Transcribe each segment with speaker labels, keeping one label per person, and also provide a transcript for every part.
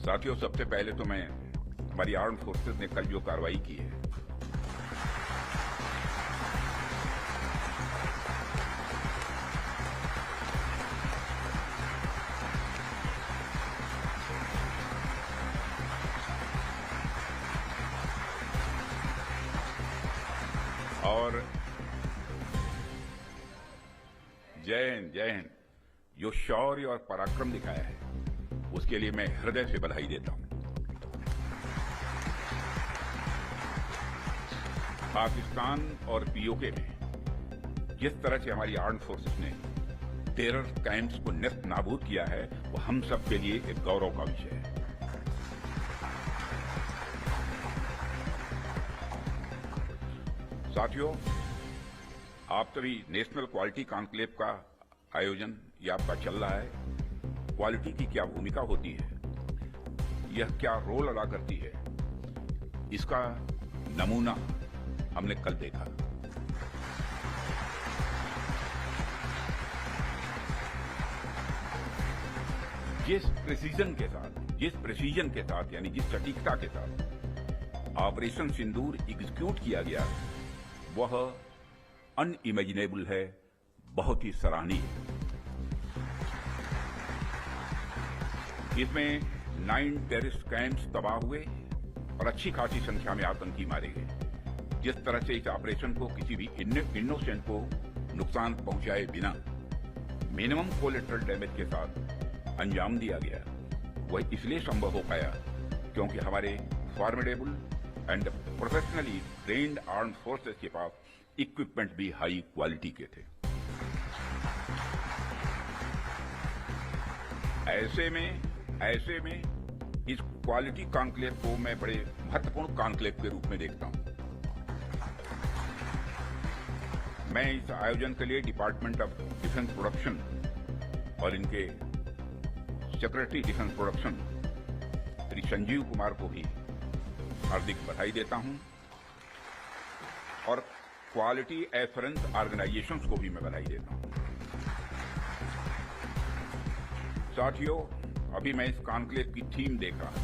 Speaker 1: साथियों, सबसे पहले तो मैं हमारी आर्म्ड फोर्सेस ने कल जो कार्रवाई की है और जय हिंद जय हिंद, जो शौर्य और पराक्रम दिखाया है उसके लिए मैं हृदय से बधाई देता हूं। पाकिस्तान और पीओके में जिस तरह से हमारी आर्म्ड फोर्सेस ने टेरर कैंप्स को नेस्त नाबूद किया है वो हम सब के लिए एक गौरव का विषय है। साथियों, आप सभी नेशनल क्वालिटी कॉन्क्लेव का आयोजन ये आपका चल रहा है। क्वालिटी की क्या भूमिका होती है, यह क्या रोल अदा करती है, इसका नमूना हमने कल देखा। जिस प्रेसीजन के साथ यानी जिस सटीकता के साथ ऑपरेशन सिंदूर एग्जीक्यूट किया गया वह अनइमेजिनेबल है, बहुत ही सराहनीय है। इसमें 9 टेररिस्ट कैंप्स तबाह हुए और अच्छी खासी संख्या में आतंकी मारे गए। जिस तरह से इस ऑपरेशन को किसी भी इनोसेंट को नुकसान पहुंचाए बिना मिनिमम कोलेटरल डैमेज के साथ अंजाम दिया गया, वह इसलिए संभव हो पाया क्योंकि हमारे formidable and professionally trained armed forces के पास इक्विपमेंट भी हाई क्वालिटी के थे। ऐसे में इस क्वालिटी कॉन्क्लेव को मैं बड़े महत्वपूर्ण कॉन्क्लेव के रूप में देखता हूं। मैं इस आयोजन के लिए डिपार्टमेंट ऑफ डिफेंस प्रोडक्शन और इनके secretary defence production Shri Sanjeev Kumar को भी हार्दिक बधाई देता हूं और क्वालिटी एश्योरेंस ऑर्गेनाइजेशंस को भी मैं बधाई देता हूं। साथियों, अभी मैं इस कॉन्क्लेव की थीम देख रहा हूं,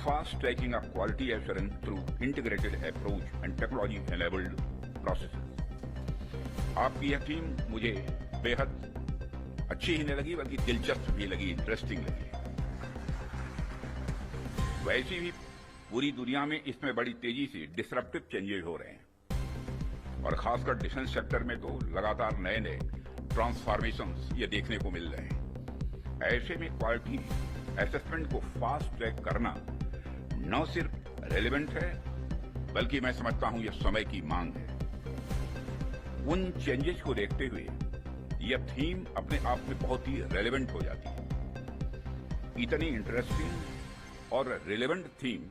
Speaker 1: fast tracking of quality assurance through integrated approach and technology enabled processes. आपकी यह थीम मुझे बेहद अच्छी ही नहीं लगी बल्कि दिलचस्प भी लगी, इंटरेस्टिंग लगी। वैसे भी पूरी दुनिया में इसमें बड़ी तेजी से डिसरप्टिव चेंजेस हो रहे हैं और खासकर डिफेंस सेक्टर में तो लगातार नए नए ट्रांसफॉर्मेशंस ये देखने को मिल रहे हैं। ऐसे में क्वालिटी असेसमेंट को फास्ट ट्रैक करना न सिर्फ रेलेवेंट है बल्कि मैं समझता हूं यह समय की मांग है। उन चेंजेस को देखते हुए यह थीम अपने आप में बहुत ही रेलेवेंट हो जाती है। इतनी इंटरेस्टिंग और रेलेवेंट थीम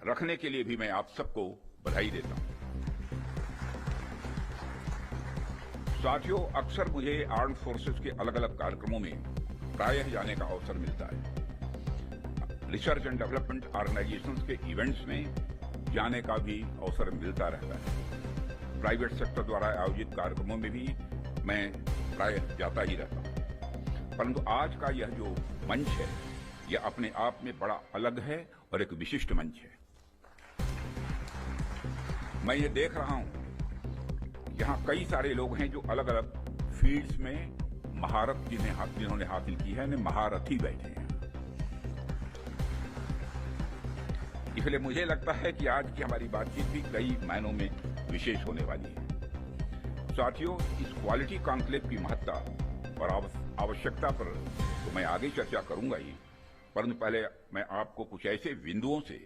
Speaker 1: रखने के लिए भी मैं आप सबको बधाई देता हूं। साथियों, अक्सर मुझे आर्म्ड फोर्सेस के अलग अलग कार्यक्रमों में प्रायः जाने का अवसर मिलता है। रिसर्च एंड डेवलपमेंट ऑर्गेनाइजेशंस के इवेंट्स में जाने का भी अवसर मिलता रहता है। प्राइवेट सेक्टर द्वारा आयोजित कार्यक्रमों में भी मैं प्रायः जाता ही रहता हूं। परंतु आज का यह जो मंच है यह अपने आप में बड़ा अलग है और एक विशिष्ट मंच है। मैं ये देख रहा हूं यहां कई सारे लोग हैं जो अलग अलग फील्ड्स में महारत जिन्होंने हासिल की है, महारथी बैठे हैं। इसलिए मुझे लगता है कि आज की हमारी बातचीत भी कई मायनों में विशेष होने वाली है। साथियों, इस क्वालिटी कॉन्क्लेव की महत्ता और आवश्यकता पर तो मैं आगे चर्चा करूंगा ही, परंतु पहले मैं आपको कुछ ऐसे बिंदुओं से,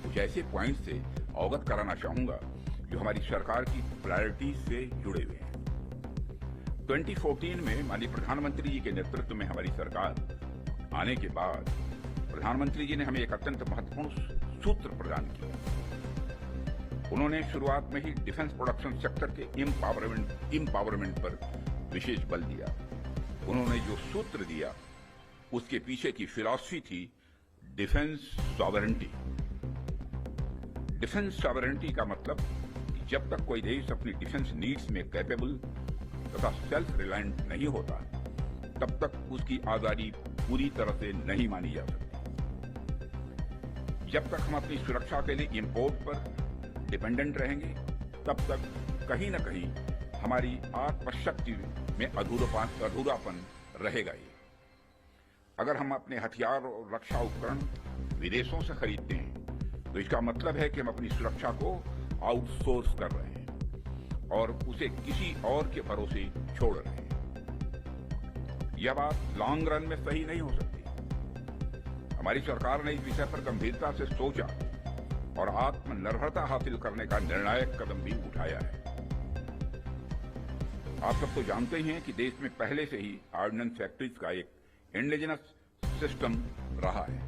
Speaker 1: कुछ ऐसे पॉइंट से अवगत कराना चाहूंगा जो हमारी सरकार की प्रायोरिटीज से जुड़े हुए हैं। 2014 में माननीय प्रधानमंत्री जी के नेतृत्व में हमारी सरकार आने के बाद प्रधानमंत्री जी ने हमें एक अत्यंत महत्वपूर्ण सूत्र प्रदान किया। उन्होंने शुरुआत में ही डिफेंस प्रोडक्शन सेक्टर के इम्पावरमेंट पर विशेष बल दिया। उन्होंने जो सूत्र दिया उसके पीछे की फिलॉसफी थी डिफेंस सॉवरेंटी। डिफेंस सॉवरेंटी का मतलब कि जब तक कोई देश अपनी डिफेंस नीड्स में कैपेबल तथा सेल्फ रिलायंट नहीं होता तब तक उसकी आजादी पूरी तरह से नहीं मानी जा सकती। जब तक हम अपनी सुरक्षा के लिए इंपोर्ट पर डिपेंडेंट रहेंगे, तब तक कहीं न कहीं हमारी आत्मशक्ति में अधूरापन रहेगा ही। अगर हम अपने हथियार और रक्षा उपकरण विदेशों से खरीदते हैं, तो इसका मतलब है कि हम अपनी सुरक्षा को आउटसोर्स कर रहे हैं और उसे किसी और के भरोसे छोड़ रहे हैं। यह बात लॉन्ग रन में सही नहीं हो सकती। हमारी सरकार ने इस विषय पर गंभीरता से सोचा और आत्मनिर्भरता हासिल करने का निर्णायक कदम भी उठाया है। आप सब तो जानते ही हैं कि देश में पहले से ही ऑर्डिनेंस फैक्ट्रीज का एक इंडिजिनस सिस्टम रहा है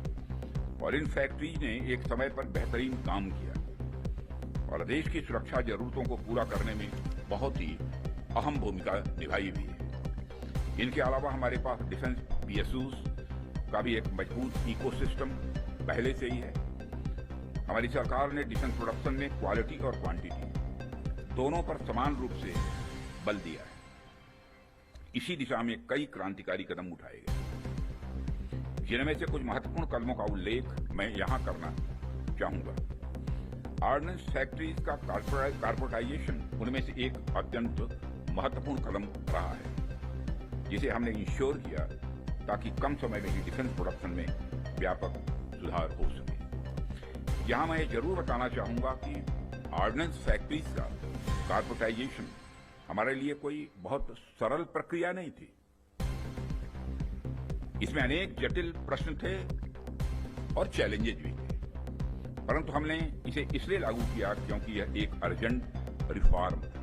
Speaker 1: और इन फैक्ट्रीज ने एक समय पर बेहतरीन काम किया और देश की सुरक्षा जरूरतों को पूरा करने में बहुत ही अहम भूमिका निभाई भी है। इनके अलावा हमारे पास डिफेंस पीएसयूज का भी एक मजबूत इकोसिस्टम पहले से ही है। हमारी सरकार ने डिफेंस प्रोडक्शन में क्वालिटी और क्वांटिटी दोनों पर समान रूप से बल दिया है। इसी दिशा में कई क्रांतिकारी कदम उठाए गए, जिनमें से कुछ महत्वपूर्ण कदमों का उल्लेख मैं यहां करना चाहूंगा। ऑर्डिनेंस फैक्ट्रीज का कॉर्पोरेटाइजेशन उनमें से एक अत्यंत महत्वपूर्ण कदम रहा है, जिसे हमने इंश्योर किया ताकि कम समय में ही डिफेंस प्रोडक्शन में व्यापक सुधार हो सके। यहां मैं जरूर बताना चाहूंगा कि ऑर्डिनेंस फैक्ट्रीज का कॉर्पोरेटाइजेशन हमारे लिए कोई बहुत सरल प्रक्रिया नहीं थी। इसमें अनेक जटिल प्रश्न थे और चैलेंजेस भी थे, परंतु हमने इसे इसलिए लागू किया क्योंकि यह एक अर्जेंट रिफॉर्म था।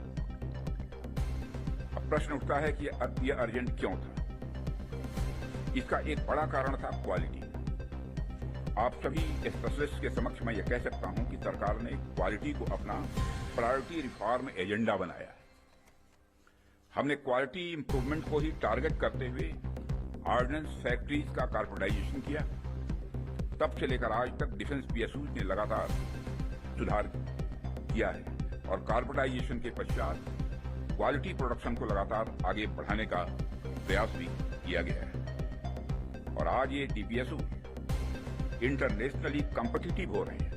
Speaker 1: अब प्रश्न उठता है कि यह अर्जेंट क्यों था? इसका एक बड़ा कारण था क्वालिटी। आप सभी स्पेशलिस्ट के समक्ष मैं यह कह सकता हूं कि सरकार ने क्वालिटी को अपना प्रायोरिटी रिफॉर्म एजेंडा बनाया है। हमने क्वालिटी इंप्रूवमेंट को ही टारगेट करते हुए ऑर्डिनेंस फैक्ट्रीज का कॉर्पोरेटाइजेशन किया। तब से लेकर आज तक डिफेंस पीएसयूज ने लगातार सुधार किया है और कॉर्पोरेटाइजेशन के पश्चात क्वालिटी प्रोडक्शन को लगातार आगे बढ़ाने का प्रयास भी किया गया है और आज ये डीपीएसयू इंटरनेशनली कॉम्पिटिटिव हो रहे हैं।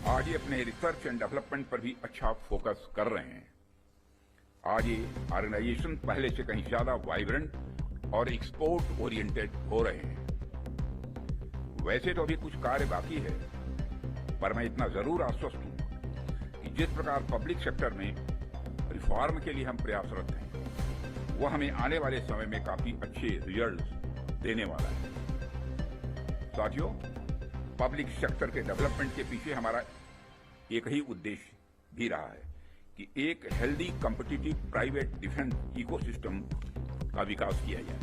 Speaker 1: आज ये अपने रिसर्च एंड डेवलपमेंट पर भी अच्छा फोकस कर रहे हैं। आज ये ऑर्गेनाइजेशन पहले से कहीं ज्यादा वाइब्रेंट और एक्सपोर्ट ओरिएंटेड हो रहे हैं। वैसे तो अभी कुछ कार्य बाकी है, पर मैं इतना जरूर आश्वस्त हूं कि जिस प्रकार पब्लिक सेक्टर में रिफॉर्म के लिए हम प्रयासरत हैं, वह हमें आने वाले समय में काफी अच्छे रिजल्ट देने वाला है। साथियों, पब्लिक सेक्टर के डेवलपमेंट के पीछे हमारा एक ही उद्देश्य भी रहा है कि एक healthy competitive private defence ecosystem का विकास किया जाए,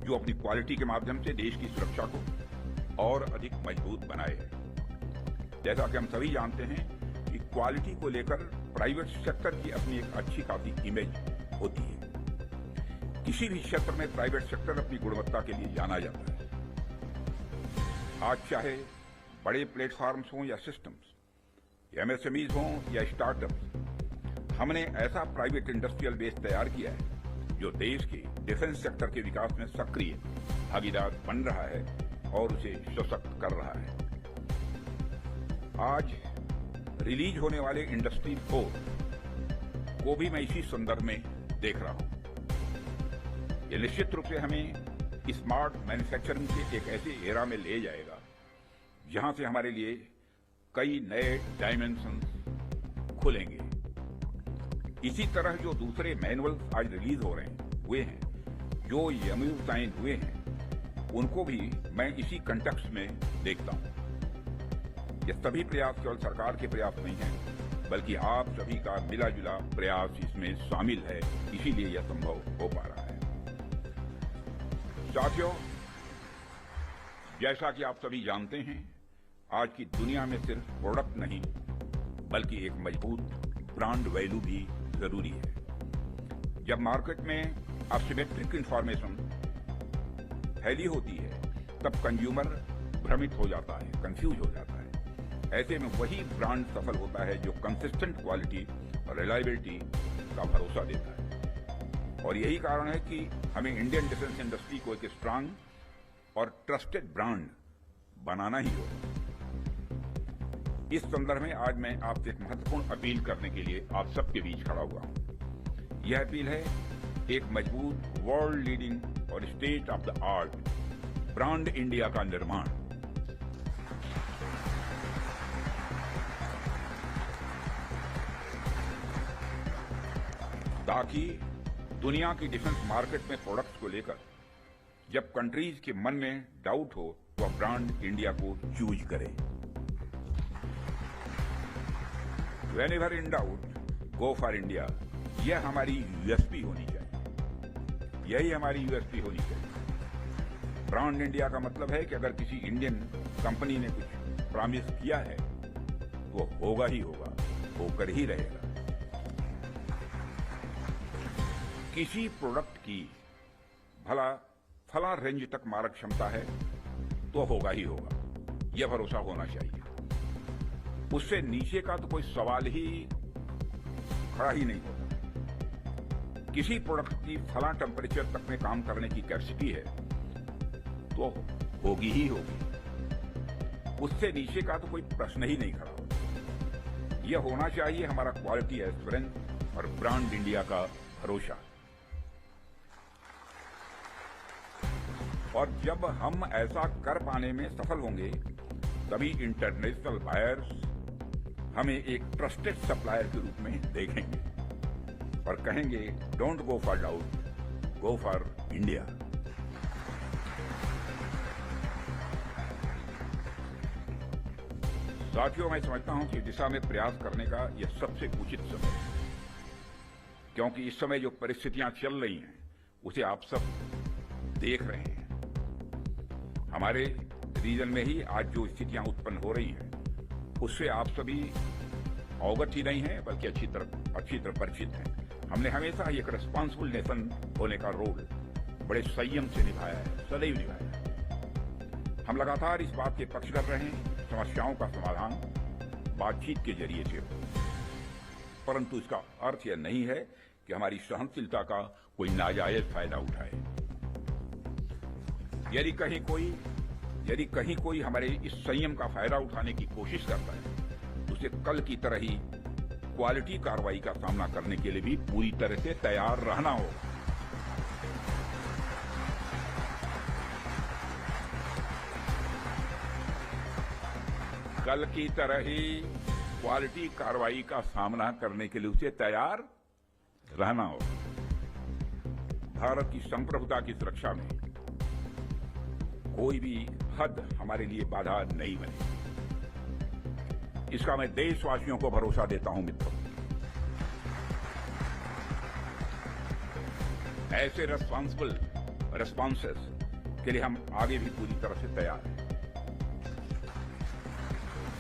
Speaker 1: जो अपनी क्वालिटी के माध्यम से देश की सुरक्षा को और अधिक मजबूत बनाए। जैसा कि हम सभी जानते हैं कि क्वालिटी को लेकर प्राइवेट सेक्टर की अपनी एक अच्छी खासी इमेज होती है। किसी भी क्षेत्र में प्राइवेट सेक्टर अपनी गुणवत्ता के लिए जाना जाता है। आज चाहे बड़े प्लेटफॉर्म्स हों या सिस्टम्स, एमएसएमईज हों या स्टार्टअप्स, हमने ऐसा प्राइवेट इंडस्ट्रियल बेस तैयार किया है जो देश के डिफेंस सेक्टर के विकास में सक्रिय भागीदार बन रहा है और उसे सशक्त कर रहा है। आज रिलीज होने वाले इंडस्ट्री 4 को भी मैं इसी संदर्भ में देख रहा हूं। ये निश्चित रूप से हमें स्मार्ट मैन्युफैक्चरिंग के एक ऐसे एरा में ले जाएगा जहां से हमारे लिए कई नए डायमेंशन खुलेंगे। इसी तरह जो दूसरे मैनुअल्स आज रिलीज हो रहे हैं हुए हैं, जो एमओयू साइन हुए हैं, उनको भी मैं इसी कंटेक्स्ट में देखता हूं। ये सभी प्रयास केवल सरकार के प्रयास नहीं है, बल्कि आप सभी का मिला जुला प्रयास इसमें शामिल है, इसीलिए यह संभव हो पा रहा है। साथियों, जैसा कि आप सभी जानते हैं, आज की दुनिया में सिर्फ प्रोडक्ट नहीं बल्कि एक मजबूत ब्रांड वैल्यू भी जरूरी है। जब मार्केट में असिमेट्रिक इंफॉर्मेशन फैली होती है, तब कंज्यूमर भ्रमित हो जाता है, कंफ्यूज हो जाता है। ऐसे में वही ब्रांड सफल होता है जो कंसिस्टेंट क्वालिटी और रिलायबिलिटी का भरोसा देता है। और यही कारण है कि हमें इंडियन डिफेंस इंडस्ट्री को एक स्ट्रांग और ट्रस्टेड ब्रांड बनाना ही होगा। इस संदर्भ में आज मैं आपसे एक महत्वपूर्ण अपील करने के लिए आप सबके बीच खड़ा हुआ हूं। यह अपील है एक मजबूत वर्ल्ड लीडिंग और state of the art brand India का निर्माण। ताकि दुनिया की डिफेंस मार्केट में प्रोडक्ट्स को लेकर जब कंट्रीज के मन में डाउट हो तो वह ब्रांड इंडिया को चूज करे। Whenever in doubt, go for India। यह हमारी यूएसपी होनी चाहिए, यही हमारी यूएसपी होनी चाहिए। ब्रांड इंडिया का मतलब है कि अगर किसी इंडियन कंपनी ने कुछ प्रॉमिस किया है तो होगा ही होगा, होकर ही रहेगा। किसी प्रोडक्ट की भला फला रेंज तक मारक क्षमता है तो होगा ही होगा, यह भरोसा होना चाहिए। उससे नीचे का तो कोई सवाल ही खड़ा ही नहीं होता। किसी प्रोडक्ट की फला टेम्परेचर तक में काम करने की कैपेसिटी है तो होगी ही होगी, उससे नीचे का तो कोई प्रश्न ही नहीं खड़ा होता। यह होना चाहिए हमारा क्वालिटी एश्योरेंस और ब्रांड इंडिया का भरोसा। और जब हम ऐसा कर पाने में सफल होंगे तभी इंटरनेशनल बायर्स हमें एक ट्रस्टेड सप्लायर के रूप में देखेंगे और कहेंगे don't go for doubt, go for India. साथियों, मैं समझता हूं कि दिशा में प्रयास करने का यह सबसे उचित समय है, क्योंकि इस समय जो परिस्थितियां चल रही हैं उसे आप सब देख रहे हैं। हमारे रीजन में ही आज जो स्थितियां उत्पन्न हो रही हैं उससे आप सभी अवगत ही नहीं है बल्कि अच्छी तरह परिचित हैं। हमने हमेशा एक रिस्पॉन्सिबल नेशन होने का रोल बड़े संयम से निभाया है, सदैव निभाया है। हम लगातार इस बात के पक्ष कर रहे हैं समस्याओं का समाधान बातचीत के जरिए से हो, परंतु इसका अर्थ यह नहीं है कि हमारी सहनशीलता का कोई नाजायज फायदा उठाए। यदि कहीं कोई हमारे इस संयम का फायदा उठाने की कोशिश करता है तो उसे कल की तरह ही क्वालिटी कार्रवाई का सामना करने के लिए भी पूरी तरह से तैयार रहना होगा। कल की तरह ही क्वालिटी कार्रवाई का सामना करने के लिए उसे तैयार रहना होगा। भारत की संप्रभुता की सुरक्षा में कोई भी हद हमारे लिए बाधा नहीं बने, इसका मैं देशवासियों को भरोसा देता हूं। मित्रों, ऐसे रिस्पॉन्सिबल रिस्पॉन्सेस के लिए हम आगे भी पूरी तरह से तैयार हैं।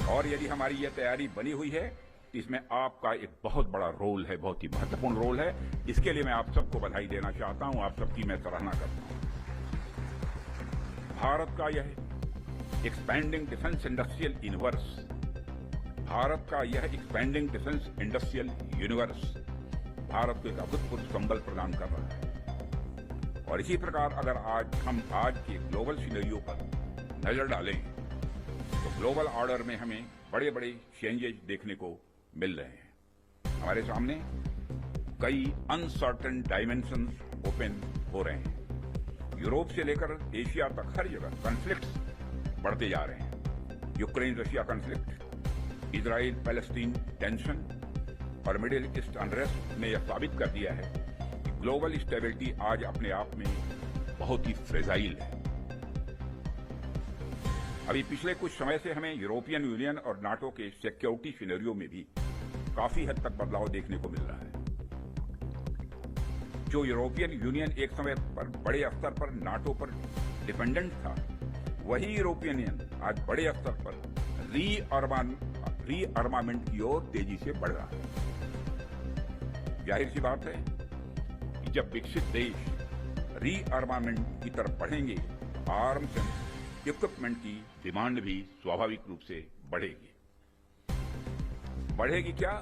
Speaker 1: और यदि हमारी यह तैयारी बनी हुई है तो इसमें आपका एक बहुत बड़ा रोल है, बहुत ही महत्वपूर्ण रोल है। इसके लिए मैं आप सबको बधाई देना चाहता हूं, आप सबकी मैं सराहना करता हूं। भारत का यह expanding defence industrial universe, Bharat का यह expanding defence industrial universe Bharat को एक अभूतपूर्व संबल प्रदान कर रहा है। और इसी प्रकार अगर हम आज के ग्लोबल सिनेरियो पर नजर डालें तो ग्लोबल ऑर्डर में हमें बड़े बड़े चेंजेस देखने को मिल रहे हैं। हमारे सामने कई अनसर्टेन डायमेंशंस ओपन हो रहे हैं। यूरोप से लेकर एशिया तक हर जगह कॉन्फ्लिक्ट्स बढ़ते जा रहे हैं। Ukraine Russia conflict, Israel Palestine tension और मिडिल ईस्ट अनरेस्ट ने यह साबित कर दिया है कि ग्लोबल स्टेबिलिटी आज अपने आप में बहुत ही फ्रेजाइल है। अभी पिछले कुछ समय से हमें यूरोपियन यूनियन और नाटो के सिक्योरिटी सिनेरियो में भी काफी हद तक बदलाव देखने को मिल रहा है। जो यूरोपियन यूनियन एक समय पर बड़े स्तर पर नाटो पर डिपेंडेंट था, वही यूरोपियन यूनियन आज बड़े स्तर पर रीअर्मामेंट की ओर तेजी से बढ़ रहा है। जाहिर सी बात है कि जब विकसित देश रीअर्मामेंट की तरफ बढ़ेंगे तो आर्म्स एंड इक्विपमेंट की डिमांड भी स्वाभाविक रूप से बढ़ेगी। बढ़ेगी क्या,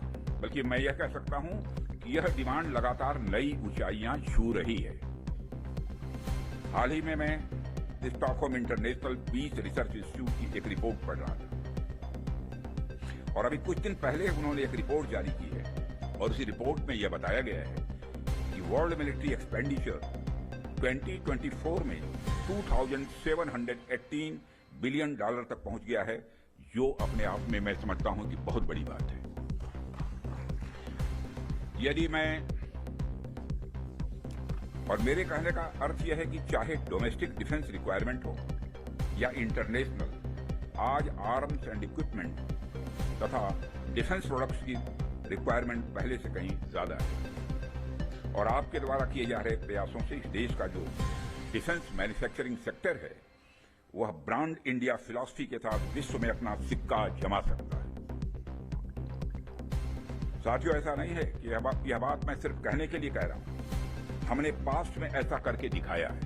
Speaker 1: बल्कि मैं यह कह सकता हूं कि यह डिमांड लगातार नई ऊंचाइयां छू रही है। हाल ही में मैं Stockholm International Peace Research Institute की एक रिपोर्ट पढ़ रहा था, और अभी कुछ दिन पहले उन्होंने एक रिपोर्ट जारी की है, और उसी रिपोर्ट में यह बताया गया है कि वर्ल्ड मिलिट्री एक्सपेंडिचर 2024 में $2,718 बिलियन तक पहुंच गया है, जो अपने आप में मैं समझता हूं कि बहुत बड़ी बात है। यदि मैं, और मेरे कहने का अर्थ यह है कि चाहे डोमेस्टिक डिफेंस रिक्वायरमेंट हो या इंटरनेशनल, आज आर्म्स एंड इक्विपमेंट तथा डिफेंस प्रोडक्ट्स की रिक्वायरमेंट पहले से कहीं ज्यादा है, और आपके द्वारा किए जा रहे प्रयासों से इस देश का जो डिफेंस मैन्युफैक्चरिंग सेक्टर है वह ब्रांड इंडिया फिलॉसफी के साथ विश्व में अपना सिक्का जमा सकता है। साथियों, ऐसा नहीं है कि यह बात मैं सिर्फ कहने के लिए कह रहा हूं, हमने पास्ट में ऐसा करके दिखाया है।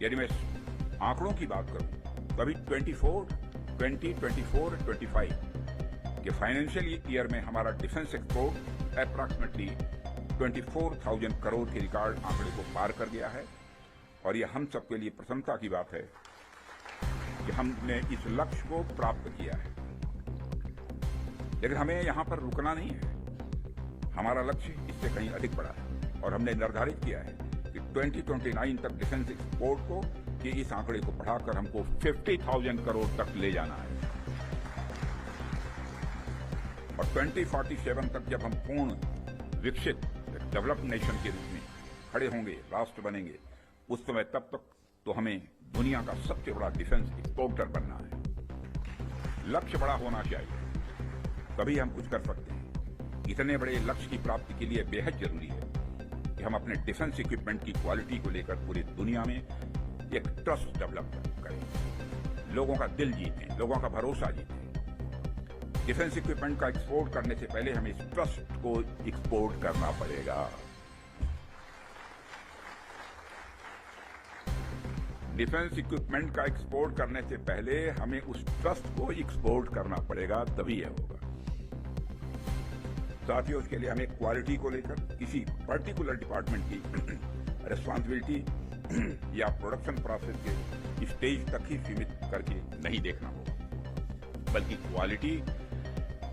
Speaker 1: यदि मैं आंकड़ों की बात करूं तो अभी 2024-25 के फाइनेंशियल ईयर में हमारा डिफेंस एक्सपोर्ट अप्रॉक्सीमेटली 24,000 करोड़ के रिकॉर्ड आंकड़े को पार कर गया है, और यह हम सबके लिए प्रसन्नता की बात है कि हमने इस लक्ष्य को प्राप्त किया है। लेकिन हमें यहां पर रुकना नहीं है, हमारा लक्ष्य इससे कहीं अधिक बड़ा है, और हमने निर्धारित किया है कि 2029 तक डिफेंस एक्सपोर्ट को कि इस आंकड़े को बढ़ाकर हमको 50,000 करोड़ तक ले जाना है, और 2047 तक जब हम पूर्ण विकसित डेवलप्ड नेशन के रूप में खड़े होंगे, राष्ट्र बनेंगे, उस समय तब तक तो हमें दुनिया का सबसे बड़ा डिफेंस एक्सपोर्टर बनना है। लक्ष्य बड़ा होना चाहिए, तभी हम कुछ कर सकते हैं। इतने बड़े लक्ष्य की प्राप्ति के लिए बेहद जरूरी है कि हम अपने डिफेंस इक्विपमेंट की क्वालिटी को लेकर पूरी दुनिया में एक ट्रस्ट डेवलप करें, लोगों का दिल जीतें, लोगों का भरोसा जीतें। डिफेंस इक्विपमेंट का एक्सपोर्ट करने से पहले हमें इस ट्रस्ट को एक्सपोर्ट करना पड़ेगा। डिफेंस इक्विपमेंट का एक्सपोर्ट करने से पहले हमें उस ट्रस्ट को एक्सपोर्ट करना पड़ेगा, तभी यह होगा। साथियों, उसके लिए हमें क्वालिटी को लेकर किसी पर्टिकुलर डिपार्टमेंट की रिस्पॉन्सिबिलिटी या प्रोडक्शन प्रोसेस के स्टेज तक ही सीमित करके नहीं देखना होगा, बल्कि क्वालिटी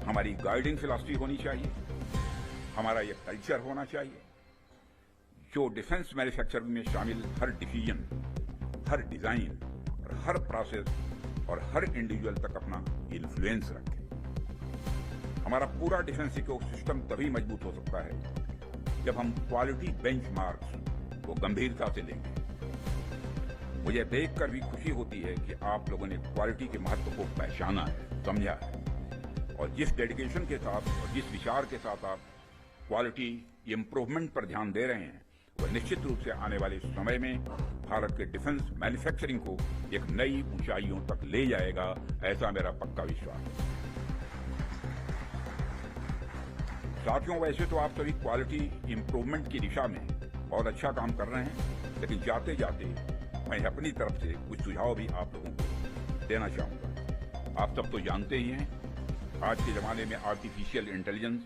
Speaker 1: हमारी गाइडिंग फिलॉसफी होनी चाहिए, हमारा ये कल्चर होना चाहिए, जो डिफेंस मैन्युफैक्चरिंग में शामिल हर डिसीजन, हर डिजाइन और हर प्रोसेस और हर इंडिविजुअल तक अपना इन्फ्लुएंस रखे। हमारा पूरा डिफेंस इकोसिस्टम तभी मजबूत हो सकता है जब हम क्वालिटी बेंचमार्क्स को गंभीरता से लेंगे। मुझे देखकर भी खुशी होती है कि आप लोगों ने क्वालिटी के महत्व को पहचाना है, समझा है, और जिस डेडिकेशन के साथ और जिस विचार के साथ आप क्वालिटी इंप्रूवमेंट पर ध्यान दे रहे हैं, वह निश्चित रूप से आने वाले समय में भारत के डिफेंस मैन्युफैक्चरिंग को एक नई ऊंचाइयों तक ले जाएगा, ऐसा मेरा पक्का विश्वास है। साथियों, वैसे तो आप सभी क्वालिटी इंप्रूवमेंट की दिशा में बहुत अच्छा काम कर रहे हैं, लेकिन जाते जाते मैं अपनी तरफ से कुछ सुझाव भी आप लोगों को देना चाहूंगा। आप सब तो जानते ही हैं, आज के जमाने में आर्टिफिशियल इंटेलिजेंस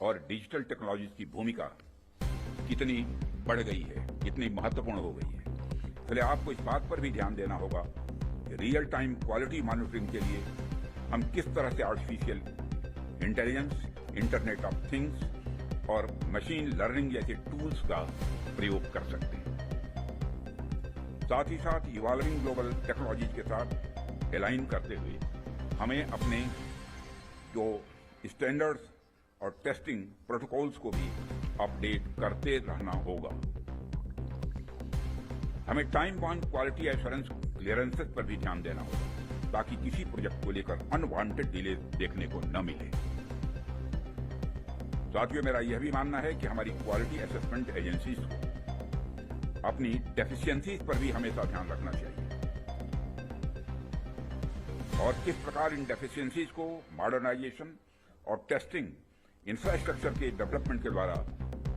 Speaker 1: और डिजिटल टेक्नोलॉजी की भूमिका कितनी बढ़ गई है, कितनी महत्वपूर्ण हो गई है। इसलिए आपको इस बात पर भी ध्यान देना होगा कि रियल टाइम क्वालिटी मॉनिटरिंग के लिए हम किस तरह से artificial intelligence, internet of things और मशीन लर्निंग जैसे टूल्स का प्रयोग कर सकते हैं। साथ ही साथ इवॉल्विंग ग्लोबल टेक्नोलॉजी के साथ अलाइन करते हुए हमें अपने जो स्टैंडर्ड्स और टेस्टिंग प्रोटोकॉल्स को भी अपडेट करते रहना होगा। हमें time bound quality assurance clearances पर भी ध्यान देना होगा, ताकि किसी प्रोजेक्ट को लेकर अनवांटेड डिले देखने को न मिले। साथियों, मेरा यह भी मानना है कि हमारी क्वालिटी असेसमेंट एजेंसीज को अपनी डेफिशिएंसीज पर भी हमेशा ध्यान रखना चाहिए, और किस प्रकार इन डेफिशिएंसीज को मॉडर्नाइजेशन और टेस्टिंग इंफ्रास्ट्रक्चर के डेवलपमेंट के द्वारा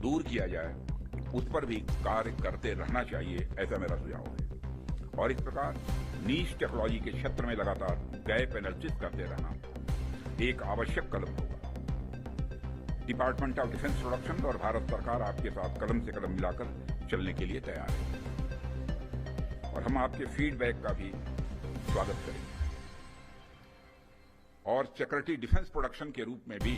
Speaker 1: दूर किया जाए, उस पर भी कार्य करते रहना चाहिए, ऐसा मेरा सुझाव है। और इस प्रकार नीश टेक्नोलॉजी के क्षेत्र में लगातार गैप एनालिसिस करते रहना एक आवश्यक कदम होगा। डिपार्टमेंट ऑफ डिफेंस प्रोडक्शन और भारत सरकार आपके साथ कदम से कदम मिलाकर चलने के लिए तैयार है। और हम आपके फीडबैक का भी स्वागत करेंगे। और सिक्योरिटी डिफेंस प्रोडक्शन के रूप में भी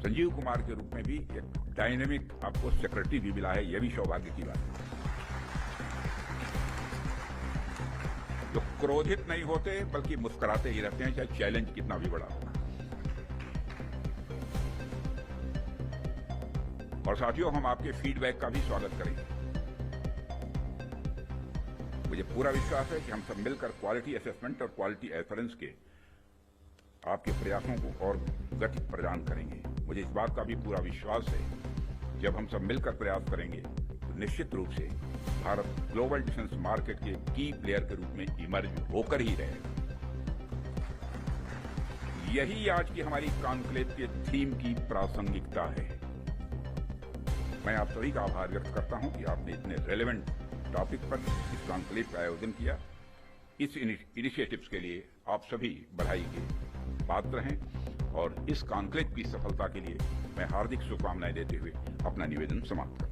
Speaker 1: संजीव कुमार के रूप में भी एक डायनेमिक आपको सिक्योरिटी भी मिला है, यह भी सौभाग्य की बात है। जो क्रोधित नहीं होते बल्कि मुस्कुराते ही रहते हैं, चाहे चैलेंज कितना भी बड़ा हो। और साथियों, हम आपके फीडबैक का भी स्वागत करेंगे। मुझे पूरा विश्वास है कि हम सब मिलकर क्वालिटी असेसमेंट और क्वालिटी एश्योरेंस के आपके प्रयासों को और गति प्रदान करेंगे। मुझे इस बात का भी पूरा विश्वास है, जब हम सब मिलकर प्रयास करेंगे तो निश्चित रूप से भारत ग्लोबल डिफेंस मार्केट के की प्लेयर के रूप में इमर्ज होकर ही रहेगा। यही आज की हमारी कॉन्क्लेव के थीम की प्रासंगिकता है। मैं आप सभी का आभार व्यक्त करता हूं कि आपने इतने रेलेवेंट टॉपिक पर इस कॉन्क्लेव का आयोजन किया। इस इनिशिएटिव्स के लिए आप सभी बधाई के पात्र हैं और इस कॉन्क्लेव की सफलता के लिए मैं हार्दिक शुभकामनाएं देते हुए अपना निवेदन समाप्त करता हूं।